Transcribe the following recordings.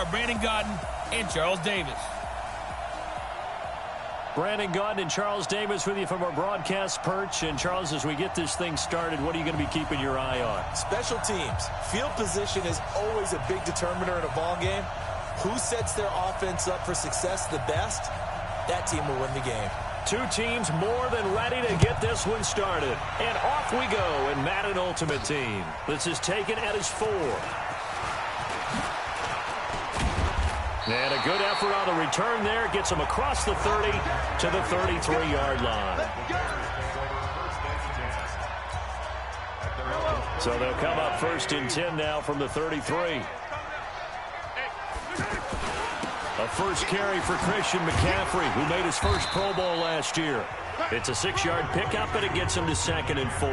are Brandon Gaudin and Charles Davis. Brandon Gaudin and Charles Davis with you from our broadcast perch. And, Charles, as we get this thing started, what are you going to be keeping your eye on? Special teams. Field position is always a big determiner in a ball game. Who sets their offense up for success the best, that team will win the game. Two teams more than ready to get this one started. And off we go in Madden Ultimate Team. This is taken at his 4. And a good effort on the return there. Gets him across the 30 to the 33-yard line. So they'll come up 1st and 10 now from the 33. A first carry for Christian McCaffrey, who made his first Pro Bowl last year. It's a 6-yard pickup, and it gets him to 2nd and 4.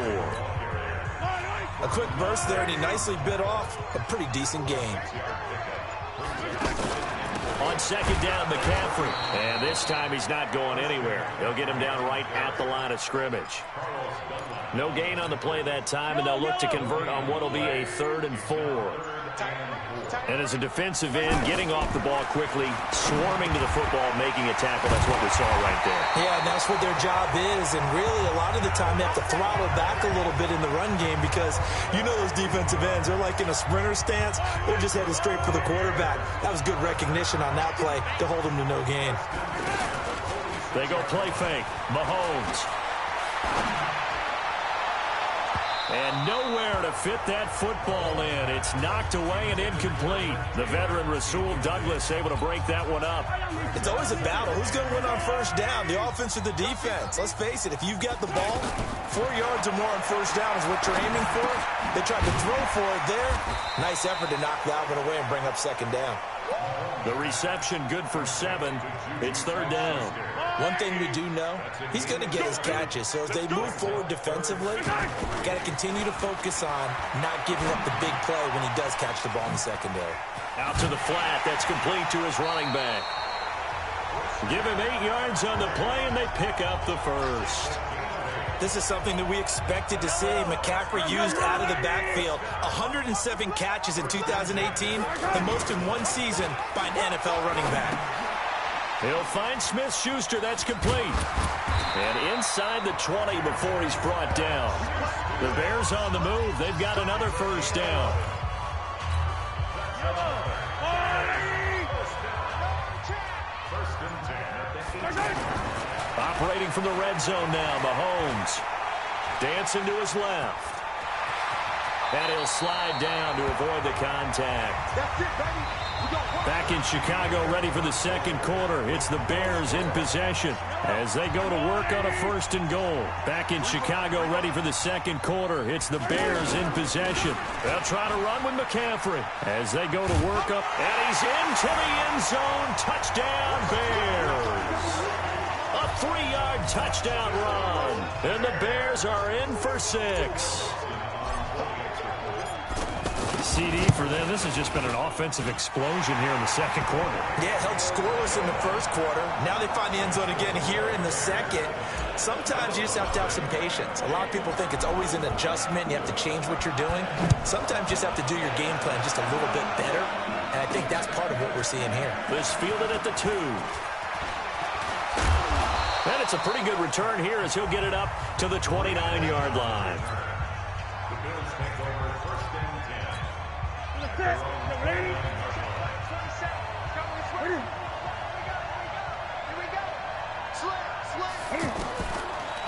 A quick burst there, and he nicely bit off a pretty decent gain. On 2nd down, McCaffrey. And this time he's not going anywhere. They'll get him down right at the line of scrimmage. No gain on the play that time, and they'll look to convert on what will be a 3rd and 4. And as a defensive end, getting off the ball quickly, swarming to the football, making a tackle. That's what we saw right there. Yeah, and that's what their job is. And really, a lot of the time, they have to throttle back a little bit in the run game because you know those defensive ends, they're like in a sprinter stance. They're just headed straight for the quarterback. That was good recognition on that play to hold him to no gain. They go play fake. Mahomes. And nowhere to fit that football in. It's knocked away and incomplete. The veteran Rasul Douglas able to break that one up. It's always a battle. Who's going to win on 1st down, the offense or the defense? Let's face it, if you've got the ball, 4 yards or more on 1st down is what you're aiming for. They tried to throw for it there. Nice effort to knock that one away and bring up 2nd down. The reception good for 7. It's 3rd down. One thing we do know, he's going to get his catches. So as they move forward defensively, got to continue to focus on not giving up the big play when he does catch the ball in the secondary. Out to the flat. That's complete to his running back. Give him 8 yards on the play, and they pick up the 1st. This is something that we expected to see. McCaffrey used out of the backfield. 107 catches in 2018, the most in one season by an NFL running back. He'll find Smith-Schuster. That's complete. And inside the 20 before he's brought down. The Bears on the move. They've got another 1st down. Operating from the red zone now, Mahomes. Dancing to his left. And he'll slide down to avoid the contact. That's it, baby. Back in Chicago, ready for the 2nd quarter. It's the Bears in possession as they go to work on a 1st and goal. Back in Chicago, ready for the 2nd quarter. It's the Bears in possession. They'll try to run with McCaffrey as they go to work up. And he's into the end zone. Touchdown, Bears. A 3-yard touchdown run. And the Bears are in for 6. CD for them. This has just been an offensive explosion here in the 2nd quarter. Yeah, held scoreless in the 1st quarter. Now they find the end zone again here in the 2nd. Sometimes you just have to have some patience. A lot of people think it's always an adjustment. You have to change what you're doing. Sometimes you just have to do your game plan just a little bit better. And I think that's part of what we're seeing here. This fielded at the 2. And it's a pretty good return here as he'll get it up to the 29-yard line.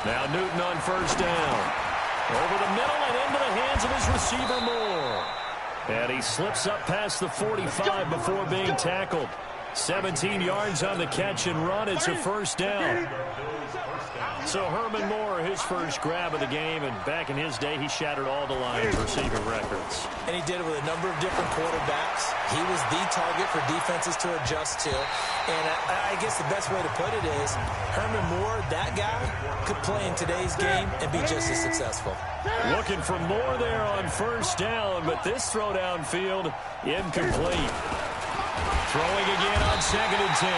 Now Newton on 1st down. Over the middle and into the hands of his receiver Moore. And he slips up past the 45 before being tackled. 17 yards on the catch and run. It's a 1st down. So Herman Moore, his first grab of the game, and back in his day, he shattered all the Lions receiving records. And he did it with a number of different quarterbacks. He was the target for defenses to adjust to. And I guess the best way to put it is Herman Moore, that guy, could play in today's game and be just as successful. Looking for more there on 1st down, but this throw downfield incomplete. Throwing again on 2nd and 10.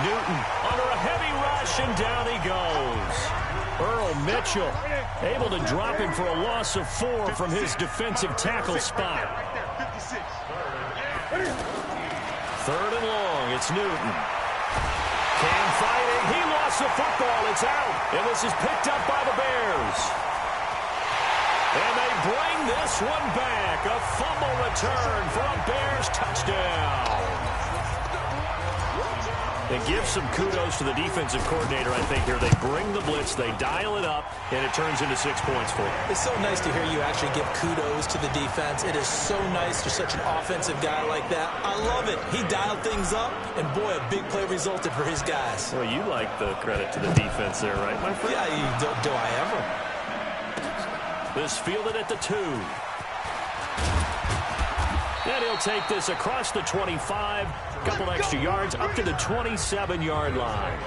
Newton under a heavy rush, and down he goes. Earl Mitchell able to drop him for a loss of 4 from his defensive tackle spot. Third and long. It's Newton. Cam fighting. He lost the football. It's out. And this is picked up by the Bears. And they bring this one back. A fumble return for a Bears touchdown. And give some kudos to the defensive coordinator, I think, here. They bring the blitz, they dial it up, and it turns into 6 points for them. It's so nice to hear you actually give kudos to the defense. It is so nice you're such an offensive guy like that. I love it. He dialed things up, and boy, a big play resulted for his guys. Well, you like the credit to the defense there, right, my friend? Yeah, do I ever? This fielded at the 2. And he'll take this across the 25. Couple extra yards up to the 27-yard line.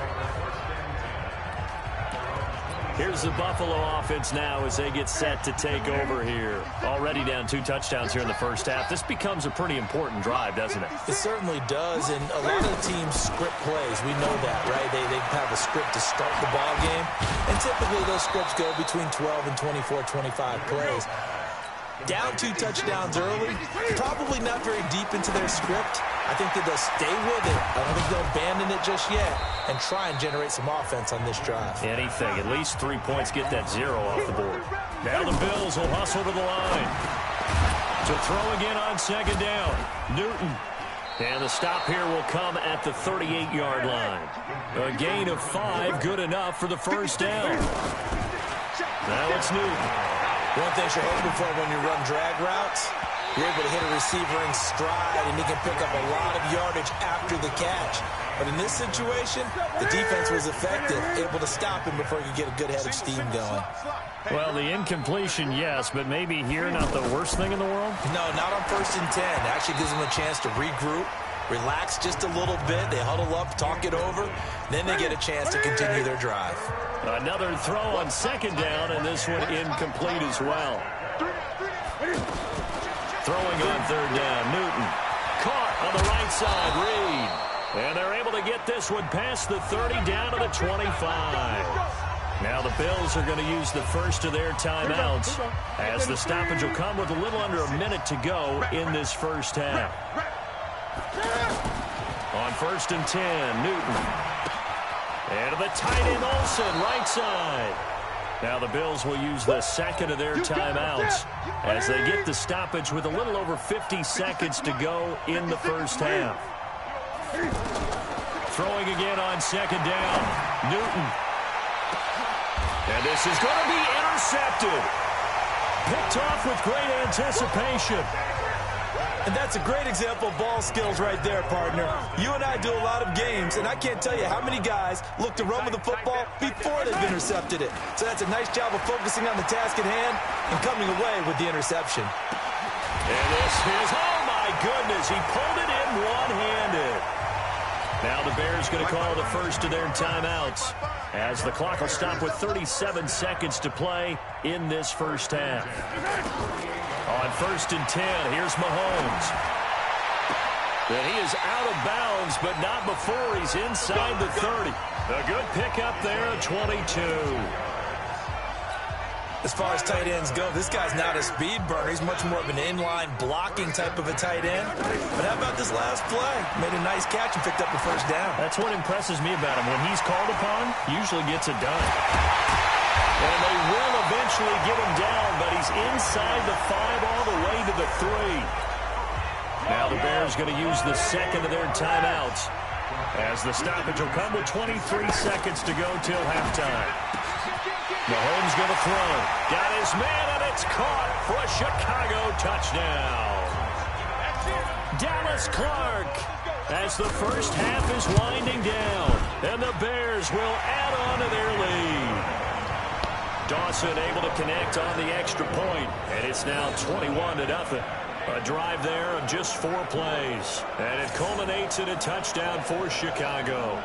Here's the Buffalo offense now as they get set to take over here. Already down 2 touchdowns here in the first half. This becomes a pretty important drive, doesn't it? It certainly does, and a lot of teams script plays. We know that, right? They have a script to start the ball game, and typically those scripts go between 12 and 24, 25 plays. Down 2 touchdowns early, probably not very deep into their script. I think that they'll stay with it. I don't think they'll abandon it just yet and try and generate some offense on this drive. Anything. At least 3 points, get that 0 off the board. Now the Bills will hustle to the line. To throw again on second down. Newton. And the stop here will come at the 38-yard line. A gain of 5, good enough for the first down. Now it's Newton. One thing you're hoping for when you run drag routes, you're able to hit a receiver in stride, and he can pick up a lot of yardage after the catch. But in this situation, the defense was effective, able to stop him before he could get a good head of steam going. Well, the incompletion, yes, but maybe here not the worst thing in the world? No, not on 1st and 10. It actually gives them a chance to regroup, relax just a little bit. They huddle up, talk it over. Then they get a chance to continue their drive. Another throw on second down, and this one incomplete as well. Throwing on third down, Newton. Caught on the right side, Reed. And they're able to get this one past the 30 down to the 25. Now the Bills are going to use the first of their timeouts as the stoppage will come with a little under a minute to go in this first half. On 1st and 10, Newton. And to the tight end, Olsen, right side. Now the Bills will use the second of their timeouts as they get the stoppage with a little over 50 seconds to go in the first half. Throwing again on second down, Newton. And this is going to be intercepted. Picked off with great anticipation. And that's a great example of ball skills right there, partner. You and I do a lot of games, and I can't tell you how many guys look to run with the football before they've intercepted it. So that's a nice job of focusing on the task at hand and coming away with the interception. And this is, oh my goodness, he pulled it in one-handed. Now the Bears going to call the first of their timeouts as the clock will stop with 37 seconds to play in this first half. On 1st and 10, here's Mahomes. And he is out of bounds, but not before he's inside the 30. A good pickup there, 22. As far as tight ends go, this guy's not a speed burner. He's much more of an inline blocking type of a tight end. But how about this last play? Made a nice catch and picked up the first down. That's what impresses me about him. When he's called upon, usually gets it done. And they will eventually get him down, but he's inside the 5 all the way to the 3. Now the Bears going to use the second of their timeouts as the stoppage will come with 23 seconds to go till halftime. Mahomes going to throw. Got his man, and it's caught for a Chicago touchdown. Dallas Clark as the first half is winding down, and the Bears will add on to their lead. Dawson able to connect on the extra point, and it's now 21-0. A drive there of just 4 plays, and it culminates in a touchdown for Chicago.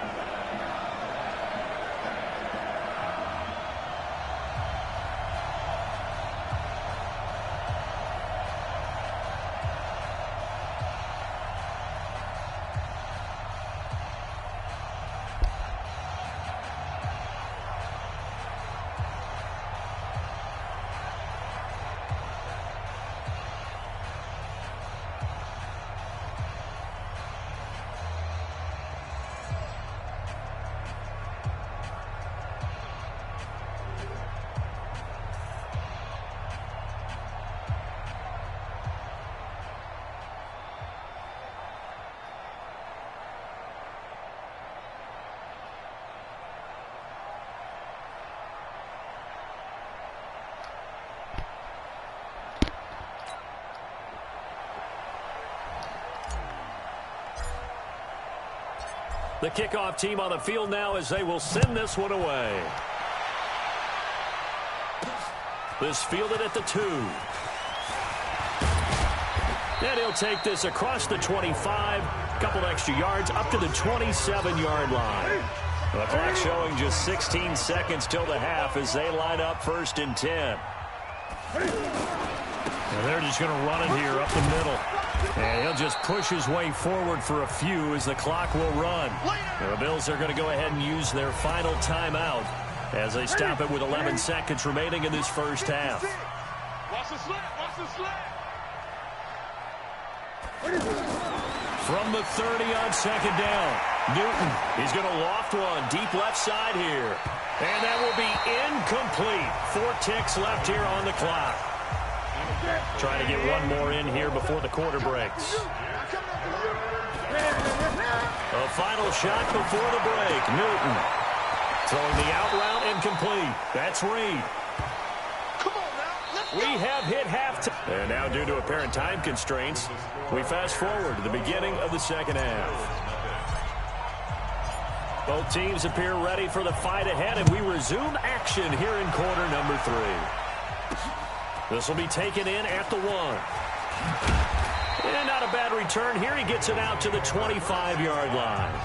The kickoff team on the field now as they will send this one away. This fielded at the 2. And he'll take this across the 25. Couple extra yards up to the 27-yard line. The clock showing just 16 seconds till the half as they line up 1st and 10. And they're just going to run it here up the middle. And he'll just push his way forward for a few as the clock will run. The Bills are going to go ahead and use their final timeout as they stop it with 11 seconds remaining in this first half. Watch the slant. Watch the slant. From the 30 on 2nd down. Newton, he's going to loft one deep left side here. And that will be incomplete. 4 ticks left here on the clock. Trying to get one more in here before the quarter breaks. A final shot before the break. Newton throwing the out route incomplete. That's Reed. We have hit halftime. And now, due to apparent time constraints, we fast forward to the beginning of the second half. Both teams appear ready for the fight ahead, and we resume action here in quarter number 3. This will be taken in at the 1. And not a bad return here. He gets it out to the 25-yard line.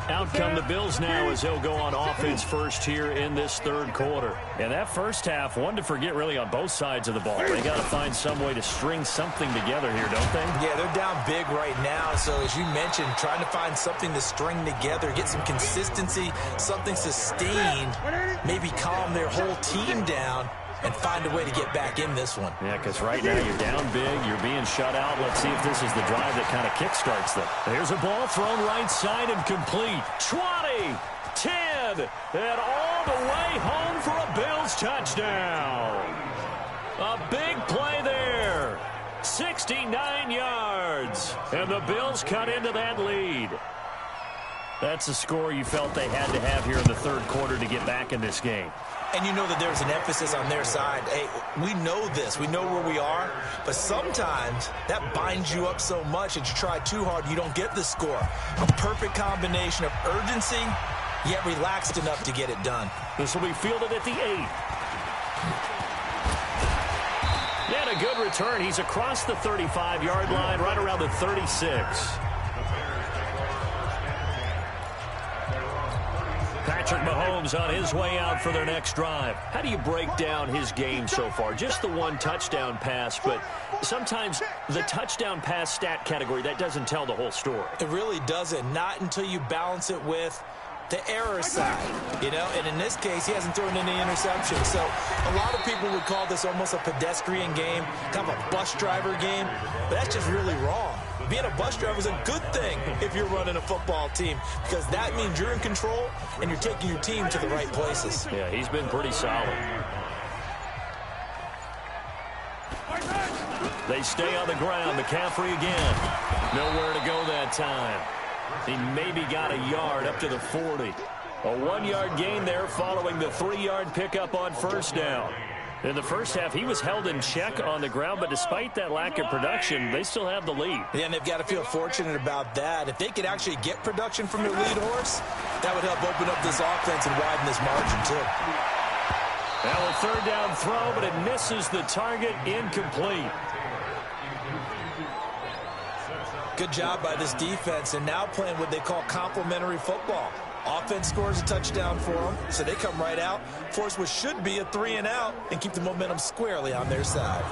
Out come the Bills now as they'll go on offense first here in this 3rd quarter. And that first half, one to forget really on both sides of the ball. They got to find some way to string something together here, don't they? Yeah, they're down big right now. So as you mentioned, trying to find something to string together, get some consistency, something sustained, maybe calm their whole team down and find a way to get back in this one. Yeah, because right now you're down big, you're being shut out. Let's see if this is the drive that kind of kickstarts them. There's a ball thrown right side and complete. 20, 10, and all the way home for a Bills touchdown. A big play there. 69 yards, and the Bills cut into that lead. That's a score you felt they had to have here in the 3rd quarter to get back in this game. And you know that there's an emphasis on their side. Hey, we know this. We know where we are. But sometimes that binds you up so much that you try too hard, you don't get the score. A perfect combination of urgency, yet relaxed enough to get it done. This will be fielded at the 8. And a good return. He's across the 35-yard line, right around the 36. Patrick Mahomes on his way out for their next drive. How do you break down his game so far? Just the 1 touchdown pass, but sometimes the touchdown pass stat category, that doesn't tell the whole story. It really doesn't. Not until you balance it with the error side, you know, and in this case, he hasn't thrown any interceptions. So a lot of people would call this almost a pedestrian game, kind of a bus driver game, but that's just really wrong. Being a bus driver is a good thing if you're running a football team because that means you're in control and you're taking your team to the right places. Yeah, he's been pretty solid. They stay on the ground. McCaffrey again. Nowhere to go that time. He maybe got a yard up to the 40. A 1-yard gain there following the 3-yard pickup on 1st down. In the first half, he was held in check on the ground, but despite that lack of production, they still have the lead. Yeah, and they've got to feel fortunate about that. If they could actually get production from their lead horse, that would help open up this offense and widen this margin, too. Now a 3rd down throw, but it misses the target, incomplete. Good job by this defense, and now playing what they call complementary football. Offense scores a touchdown for them, so they come right out, force what should be a 3-and-out, and keep the momentum squarely on their side.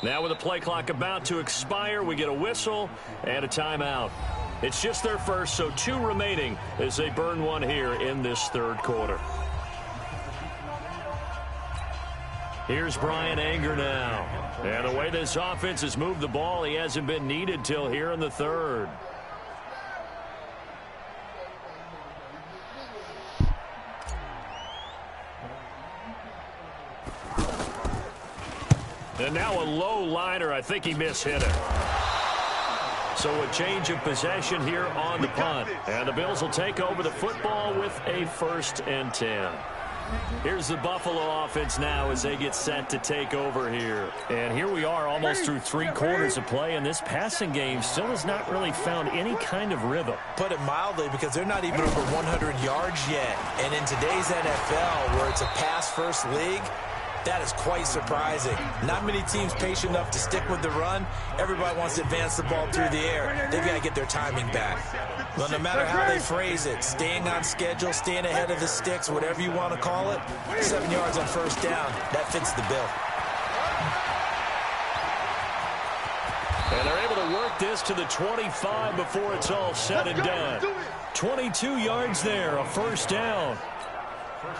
Now with the play clock about to expire, we get a whistle and a timeout. It's just their first, so 2 remaining as they burn one here in this 3rd quarter. Here's Brian Anger now. And the way this offense has moved the ball, he hasn't been needed till here in the 3rd. And now a low liner. I think he mishit it. So a change of possession here on the punt. And the Bills will take over the football with a 1st and 10. Here's the Buffalo offense now as they get set to take over here. And here we are almost through 3 quarters of play, and this passing game still has not really found any kind of rhythm. Put it mildly, because they're not even over 100 yards yet. And in today's NFL, where it's a pass-first league, that is quite surprising. Not many teams patient enough to stick with the run. Everybody wants to advance the ball through the air. They've got to get their timing back. Well, no matter how they phrase it, staying on schedule, staying ahead of the sticks, whatever you want to call it, 7 yards on 1st down, that fits the bill. And they're able to work this to the 25 before it's all said and done. 22 yards there, a 1st down.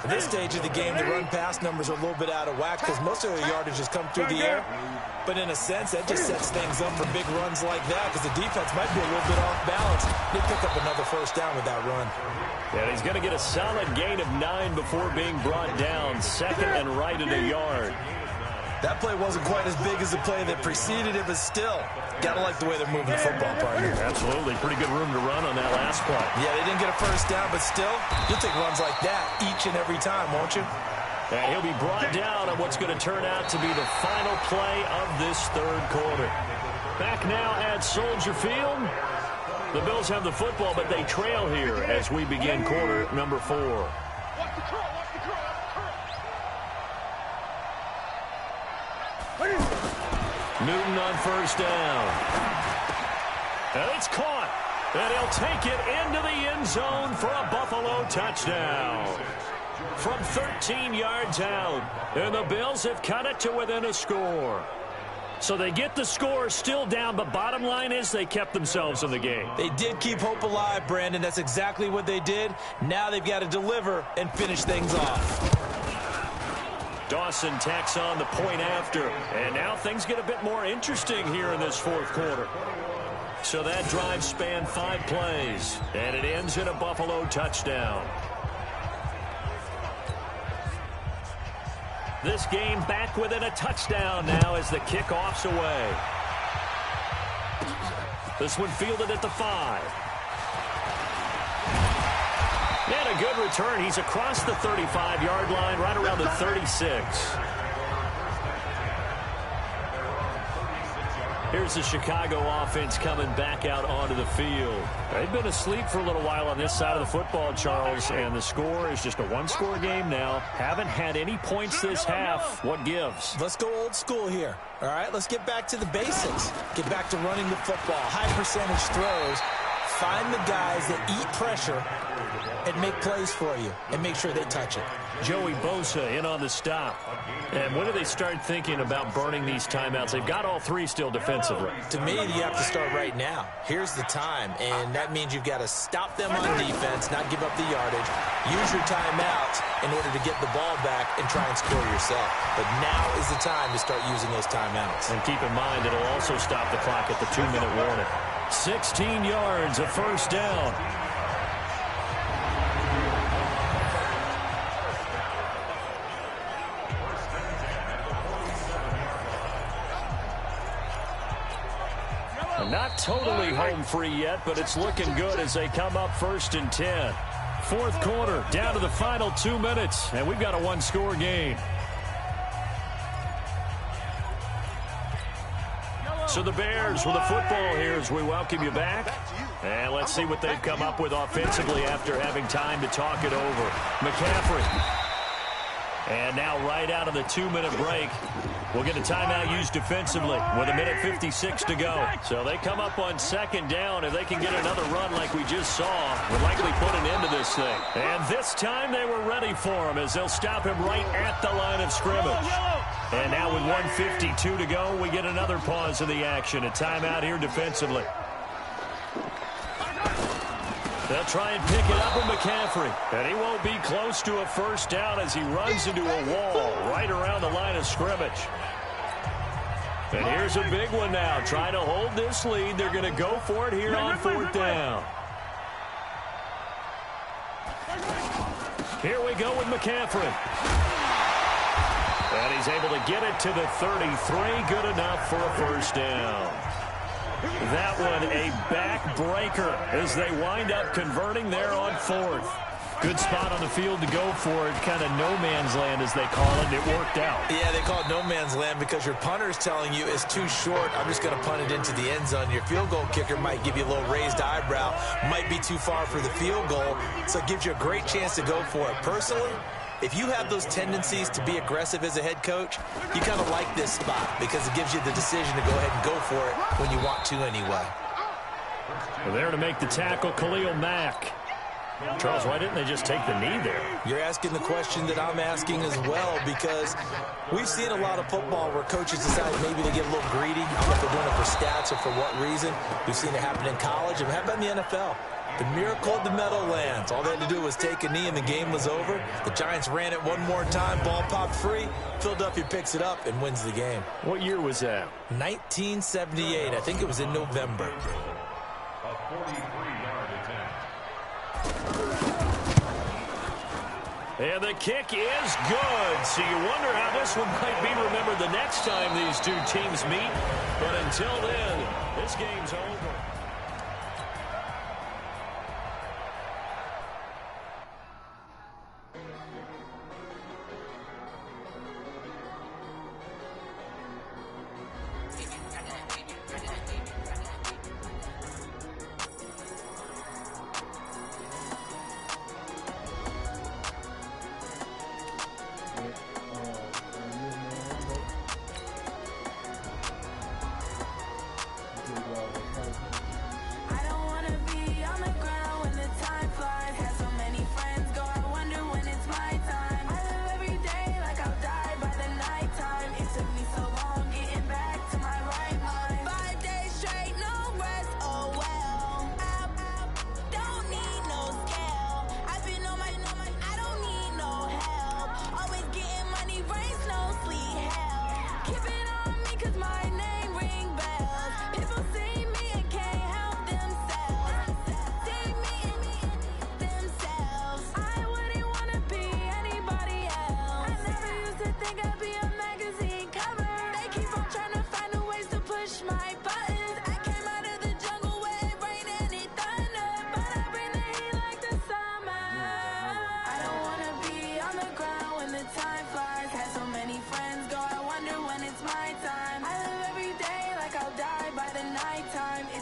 At this stage of the game, the run-pass numbers are a little bit out of whack because most of the yardage has come through the air. But in a sense, that just sets things up for big runs like that because the defense might be a little bit off balance. They pick up another 1st down with that run. And he's going to get a solid gain of 9 before being brought down. 2nd and right at a yard. That play wasn't quite as big as the play that preceded it, but still, got to like the way they're moving the football, partner. Absolutely. Pretty good room to run on that last play. Yeah, they didn't get a 1st down, but still, you'll take runs like that each and every time, won't you? And he'll be brought down on what's going to turn out to be the final play of this 3rd quarter. Back now at Soldier Field. The Bills have the football, but they trail here as we begin quarter number 4. Newton on 1st down. And it's caught. And he'll take it into the end zone for a Buffalo touchdown. From 13 yards out. And the Bills have cut it to within a score. So they get the score still down, but bottom line is they kept themselves in the game. They did keep hope alive, Brandon. That's exactly what they did. Now they've got to deliver and finish things off. Dawson tacks on the point after. And now things get a bit more interesting here in this 4th quarter. So that drive spanned 5 plays. And it ends in a Buffalo touchdown. This game back within a touchdown now as the kickoff's away. This one fielded at the 5. And a good return. He's across the 35-yard line, right around the 36. Here's the Chicago offense coming back out onto the field. They've been asleep for a little while on this side of the football, Charles, and the score is just a 1-score game now. Haven't had any points this half. What gives? Let's go old school here. All right, let's get back to the basics. Get back to running the football, high percentage throws. Find the guys that eat pressure and make plays for you and make sure they touch it. Joey Bosa in on the stop. And when do they start thinking about burning these timeouts? They've got all 3 still defensively. To me, you have to start right now. Here's the time, and that means you've got to stop them on defense, not give up the yardage. Use your timeouts in order to get the ball back and try and score yourself. But now is the time to start using those timeouts. And keep in mind, it'll also stop the clock at the 2-minute warning. 16 yards, a 1st down. Not totally home free yet, but it's looking good as they come up 1st and 10. 4th quarter, down to the final 2 minutes, and we've got a 1-score game. So the Bears with the football here as we welcome you back. And let's see what they've come up with offensively after having time to talk it over. McCaffrey. And now right out of the 2-minute break, we'll get a timeout used defensively with 1:56 to go. So they come up on 2nd down. If they can get another run like we just saw, would likely put an end to this thing. And this time they were ready for him as they'll stop him right at the line of scrimmage. And now with 1:52 to go, we get another pause in the action. A timeout here defensively. They'll try and pick it up with McCaffrey. And he won't be close to a 1st down as he runs into a wall right around the line of scrimmage. And here's a big one now. Trying to hold this lead. They're going to go for it here on 4th down. Here we go with McCaffrey. And he's able to get it to the 33. Good enough for a 1st down. That one a backbreaker as they wind up converting there on fourth. Good spot on the field to go for it. Kind of no man's land, as they call it, and it worked out. Yeah, they call it no man's land because your punter's telling you it's too short. I'm just going to punt it into the end zone. Your field goal kicker might give you a little raised eyebrow, might be too far for the field goal, so it gives you a great chance to go for it. Personally, if you have those tendencies to be aggressive as a head coach, you kind of like this spot because it gives you the decision to go ahead and go for it when you want to anyway. Well, there to make the tackle, Khalil Mack. Charles, why didn't they just take the knee there? You're asking the question that I'm asking as well, because we've seen a lot of football where coaches decide maybe to get a little greedy. I don't know if they're doing it for stats or for what reason. We've seen it happen in college. And how about in the NFL? The miracle of the Meadowlands. All they had to do was take a knee and the game was over. The Giants ran it one more time. Ball popped free. Philadelphia picks it up and wins the game. What year was that? 1978. I think it was in November. A 43-yard attempt. And the kick is good. So you wonder how this one might be remembered the next time these two teams meet. But until then, this game's over.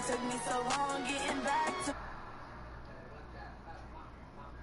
Took me so long getting back to